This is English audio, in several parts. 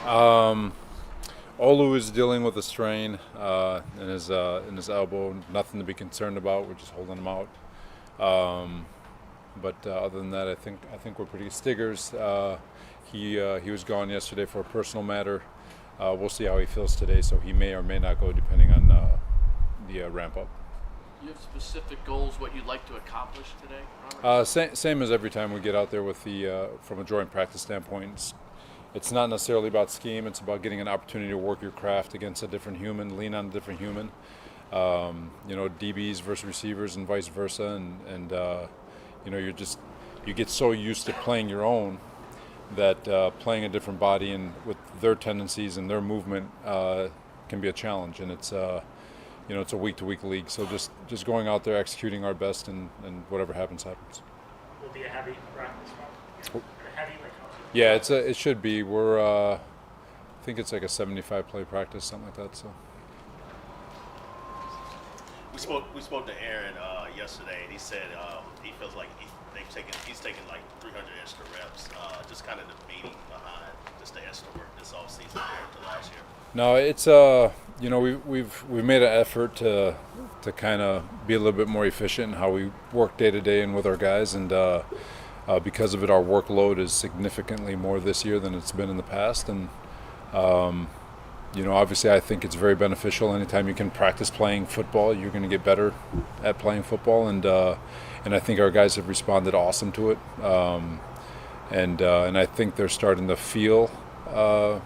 Um, Olu is dealing with a strain in his elbow. Nothing to be concerned about. We're just holding him out. Um, but other than that, I think we're pretty good. Stiggers, he was gone yesterday for a personal matter. We'll see how he feels today. So he may or may not go depending on the ramp up. You have specific goals, what you'd like to accomplish today, Robert? Same as every time we get out there with the from a joint practice standpoint. It's not necessarily about scheme. It's about getting an opportunity to work your craft against a different human, lean on a different human. DBs versus receivers and vice versa, and you get so used to playing your own that playing a different body and with their tendencies and their movement can be a challenge, and it's a week-to-week league. So just going out there, executing our best, and whatever happens, happens. Will be a heavy practice, Rob? A heavy, like, Yeah, it should be. We're I think it's like a 75 play practice, something like that. So We spoke to Aaron yesterday, and he said he feels like he's taken like 300 extra reps. Just kind of the meaning behind just the extra work this offseason compared to last year. no, it's we've made an effort to kind of be a little bit more efficient in how we work day to day and with our guys, and because of it, our workload is significantly more this year than it's been in the past, and obviously, I think it's very beneficial. Anytime you can practice playing football, you're going to get better at playing football, and I think our guys have responded awesome to it, and I think they're starting to feel the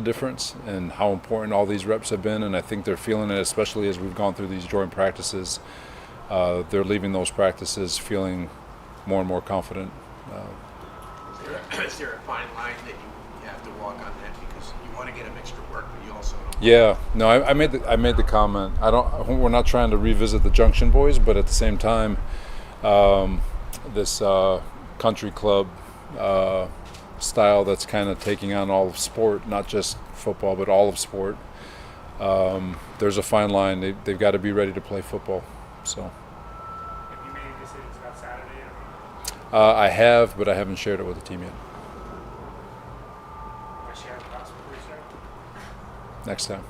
difference and how important all these reps have been, and I think they're feeling it, especially as we've gone through these joint practices. They're leaving those practices feeling more and more confident. Is there a fine line that you have to walk on that, because you want to get them extra work, but you also don't? Yeah, no, I made the comment. We're not trying to revisit the Junction Boys, but at the same time, this country club style that's kind of taking on all of sport, not just football, but all of sport. There's a fine line. They've got to be ready to play football. So. Have you made any decisions about Saturday? I have, but I haven't shared it with the team yet. I share the gospel with you? Next time.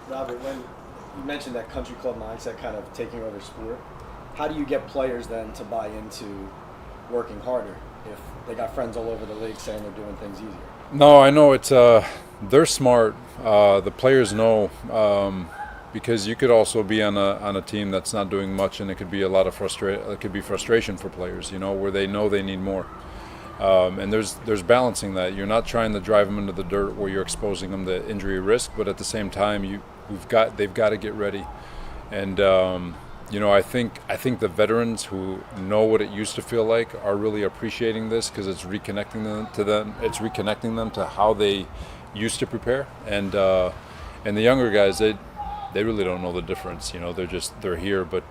Robert, when you mentioned that country club mindset kind of taking over sport, how do you get players then to buy into working harder if they got friends all over the league saying they're doing things easier? No, I know it's they're smart. The players know, because you could also be on a team that's not doing much, and it could be a lot of frustration for players, where they know they need more. And there's balancing that. You're not trying to drive them into the dirt where you're exposing them to injury risk, but at the same time, they've got to get ready. And I think the veterans who know what it used to feel like are really appreciating this, because it's reconnecting them to them. It's reconnecting them to how they used to prepare. And the younger guys, they really don't know the difference. They're here, but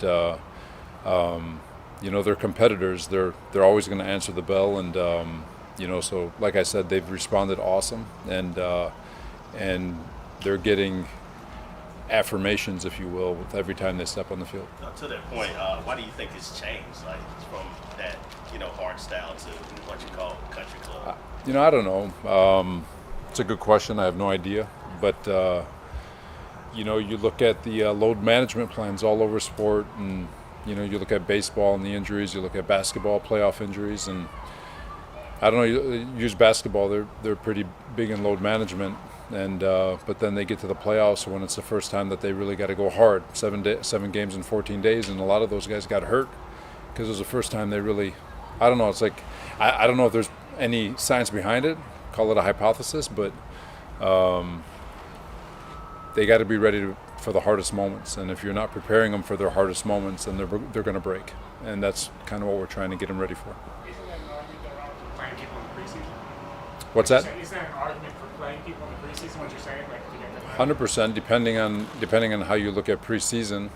they're competitors. They're always going to answer the bell, and so like I said, they've responded awesome, and they're getting affirmations, if you will, with every time they step on the field. To that point, why do you think it's changed, like from that hard style to what you call country club? I don't know. It's a good question. I have no idea, but you look at the load management plans all over sport, and you look at baseball and the injuries. You look at basketball playoff injuries, and I don't know. You use basketball; they're pretty big in load management, and but then they get to the playoffs when it's the first time that they really got to go hard. 7 games in 14 days, and a lot of those guys got hurt because it was the first time they really. I don't know. It's like I don't know if there's any science behind it. Call it a hypothesis, but they got to be ready for the hardest moments, and if you're not preparing them for their hardest moments, then they're going to break, and that's kind of what we're trying to get them ready for. Isn't that an argument for playing people in the preseason? What's that? Isn't that an argument for playing people in the preseason, what you're saying? Like, to get them 100%, depending on how you look at preseason.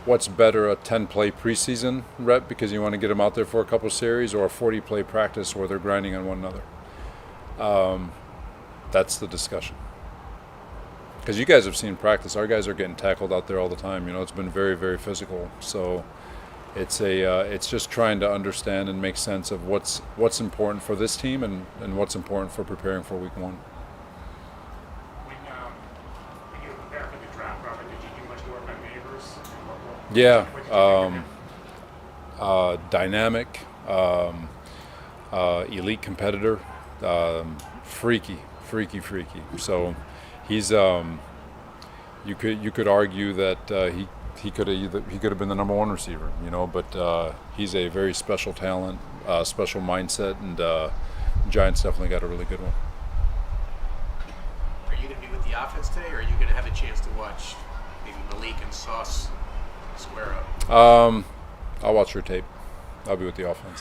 What's better, a 10-play preseason rep because you want to get them out there for a couple series, or a 40-play practice where they're grinding on one another? That's the discussion. Because you guys have seen practice. Our guys are getting tackled out there all the time. It's been very, very physical. So it's just trying to understand and make sense of what's important for this team and what's important for preparing for week 1. When you were preparing for the draft, Robert, did you do much work on Nabers? Yeah, What did you think of him? dynamic, elite competitor, freaky. So he's you could argue that he could have been the number 1 receiver, but he's a very special talent, special mindset, and Giants definitely got a really good one. Are you going to be with the offense today, or are you going to have a chance to watch maybe Malik and Sauce square up? I'll watch your tape. I'll be with the offense.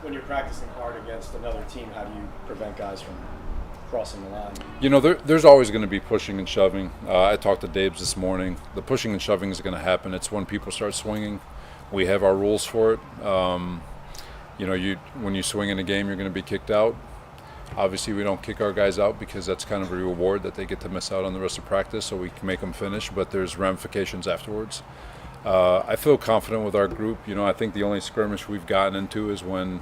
When you're practicing hard against another team, how do you prevent guys from crossing the line? There's always going to be pushing and shoving. I talked to Dabes this morning. The pushing and shoving is going to happen. It's when people start swinging. We have our rules for it. When you swing in a game, you're going to be kicked out. Obviously, we don't kick our guys out because that's kind of a reward that they get to miss out on the rest of practice, so we can make them finish, but there's ramifications afterwards. I feel confident with our group. I think the only skirmish we've gotten into is when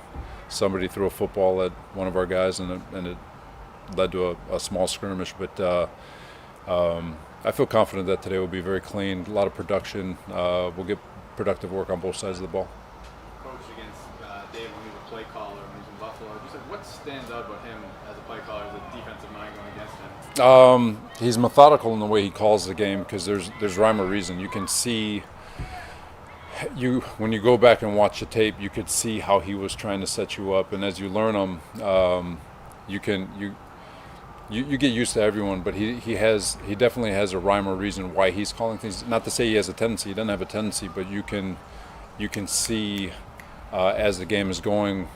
somebody threw a football at one of our guys and it led to a small skirmish. But I feel confident that today will be very clean, a lot of production. We'll get productive work on both sides of the ball. Coach, against Dave when he was a play caller when he was in Buffalo, you said what stands out about him as a play caller, as a defensive mind going against him? He's methodical in the way he calls the game because there's rhyme or reason. You can see when you go back and watch the tape, you could see how he was trying to set you up, and as you learn them, you get used to everyone. But he definitely has a rhyme or reason why he's calling things. Not to say he has a tendency; he doesn't have a tendency, but you can see as the game is going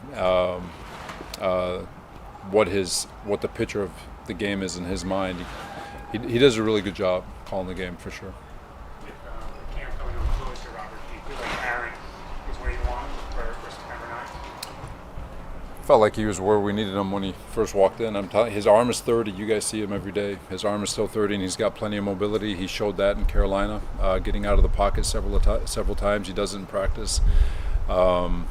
what the picture of the game is in his mind. He does a really good job calling the game for sure. With camp coming to a close here, Robert, do you feel like Aaron is where you want him for September 9th? Felt like he was where we needed him when he first walked in. I'm telling you, his arm is 30. You guys see him every day. His arm is still 30, and he's got plenty of mobility. He showed that in Carolina, getting out of the pocket several times. He does it in practice. I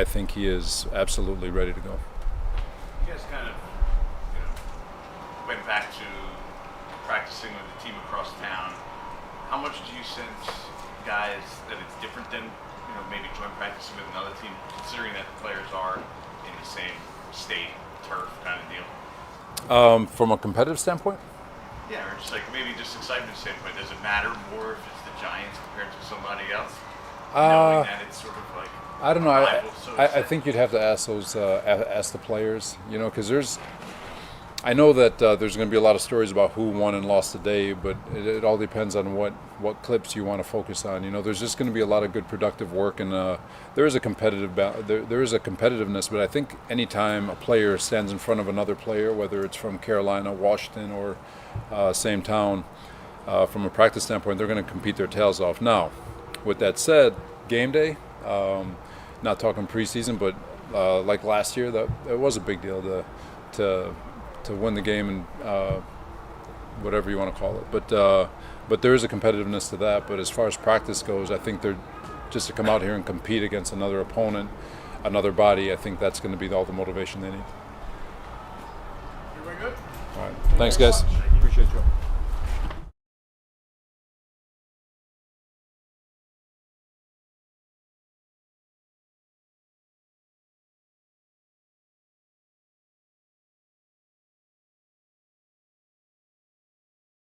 think he is absolutely ready to go. You guys kind of, went back to practicing with the team across town. How much do you sense, guys, that it's different than, maybe joint practicing with another team, considering that the players are in the same state, turf kind of deal? From a competitive standpoint? Yeah, or just maybe just excitement standpoint. Does it matter more if it's the Giants compared to somebody else? Knowing that it's sort of like I don't know. rival, so to I say. think you'd have to ask ask the players, because I know that there's going to be a lot of stories about who won and lost today, but it all depends on what clips you want to focus on. There's just going to be a lot of good productive work, and there is a there is a competitiveness. But I think anytime a player stands in front of another player, whether it's from Carolina, Washington, or same town, from a practice standpoint, they're going to compete their tails off. Now, with that said, game day, not talking preseason, but like last year, that it was a big deal to win the game and whatever you want to call it. But there is a competitiveness to that. But as far as practice goes, I think they're just to come out here and compete against another opponent, another body. I think that's going to be all the motivation they need. Everybody good? All right. Thanks, guys. Appreciate you.